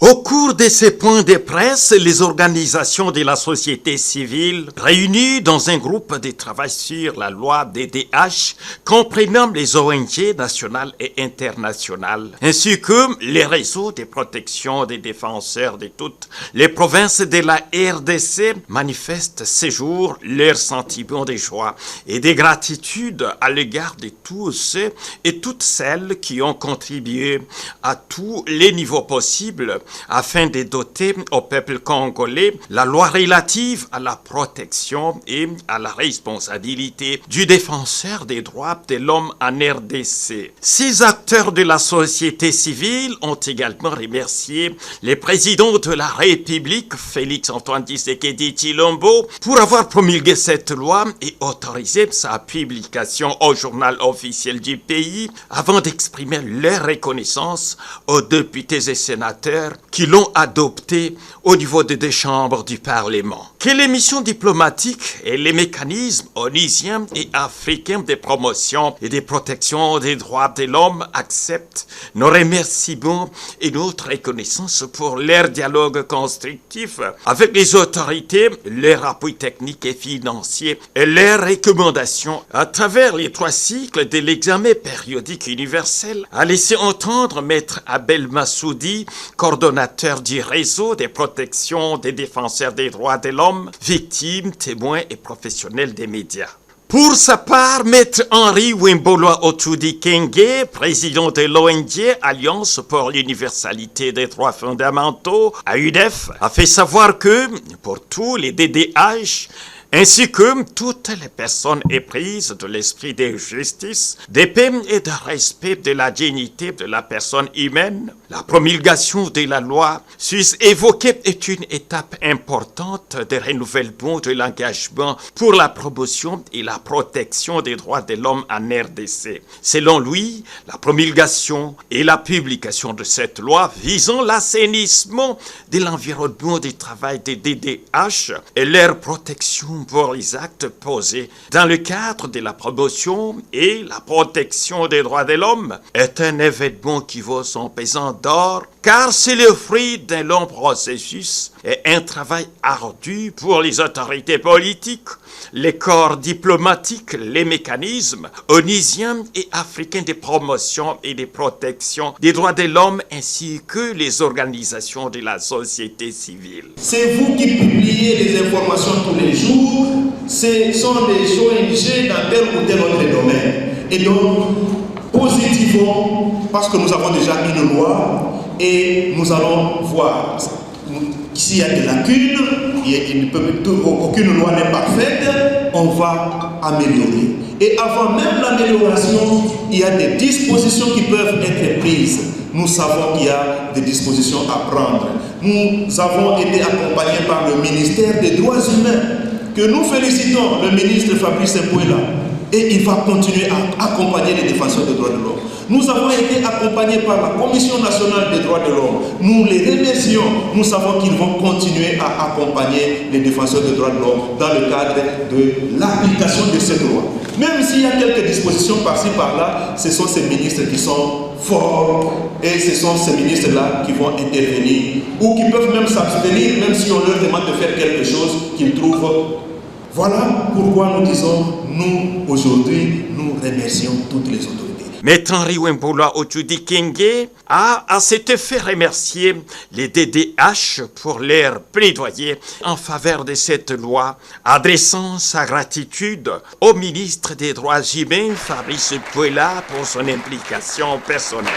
Au cours de ces points de presse, les organisations de la société civile, réunies dans un groupe de travail sur la loi DDH, comprenant les ONG nationales et internationales, ainsi que les réseaux de protection des défenseurs de toutes les provinces de la RDC, manifestent ce jour leur sentiment de joie et de gratitude à l'égard de tous ceux et toutes celles qui ont contribué à tous les niveaux possibles afin de doter au peuple congolais la loi relative à la protection et à la responsabilité du défenseur des droits de l'homme en RDC. Ces acteurs de la société civile ont également remercié le président de la République, Félix-Antoine Tshisekedi Tshilombo, pour avoir promulgué cette loi et autorisé sa publication au journal officiel du pays avant d'exprimer leur reconnaissance aux députés et sénateurs qui l'ont adopté au niveau des deux chambres du Parlement. Que les missions diplomatiques et les mécanismes onusiens et africains de promotion et de protection des droits de l'homme acceptent nos remerciements et notre reconnaissance pour leur dialogue constructif avec les autorités, leur appui technique et financier et leurs recommandations à travers les 3 cycles de l'examen périodique universel, a laissé entendre Maître Abel Massoudi, coordonnateur du réseau de protection des défenseurs des droits de l'homme, victimes, témoins et professionnels des médias. Pour sa part, Maître Henri Wimbolwa Ochoudi Kenge, président de l'ONG Alliance pour l'universalité des droits fondamentaux, AUDF, a fait savoir que, pour tous les DDH, ainsi que toutes les personnes éprises de l'esprit de justice, de paix et de respect de la dignité de la personne humaine, la promulgation de la loi sus évoquée est une étape importante de renouvellement de l'engagement pour la promotion et la protection des droits de l'homme en RDC. Selon lui, la promulgation et la publication de cette loi visant l'assainissement de l'environnement du travail des DDH et leur protection pour les actes posés dans le cadre de la promotion et la protection des droits de l'homme est un événement qui vaut son pesant d'or, car c'est le fruit d'un long processus et un travail ardu pour les autorités politiques, les corps diplomatiques, les mécanismes onusiens et africains de promotion et de protection des droits de l'homme ainsi que les organisations de la société civile. C'est vous qui publiez les informations tous les jours, ce sont les ONG dans tel ou tel autre domaine. Et donc, positivement, parce que nous avons déjà une loi et nous allons voir s'il y a des lacunes, aucune loi n'est parfaite, on va améliorer. Et avant même l'amélioration, il y a des dispositions qui peuvent être prises. Nous savons qu'il y a des dispositions à prendre. Nous avons été accompagnés par le ministère des Droits humains, que nous félicitons, le ministre Fabrice Mpouela, et il va continuer à accompagner les défenseurs des droits de l'homme. Nous avons été accompagnés par la Commission nationale des droits de l'homme. Nous les remercions. Nous savons qu'ils vont continuer à accompagner les défenseurs des droits de l'homme dans le cadre de l'application de cette loi. Même s'il y a quelques dispositions par-ci, par-là, ce sont ces ministres qui sont forts et ce sont ces ministres-là qui vont intervenir ou qui peuvent même s'abstenir, même si on leur demande de faire quelque chose qu'ils trouvent. Voilà pourquoi nous disons, nous, aujourd'hui, nous remercions toutes les autorités. Maître Henri Wimbolwa Ochoudi Kenge a à cet effet remercié les DDH pour leur plaidoyer en faveur de cette loi, adressant sa gratitude au ministre des Droits humains, Fabrice Mpouela, pour son implication personnelle.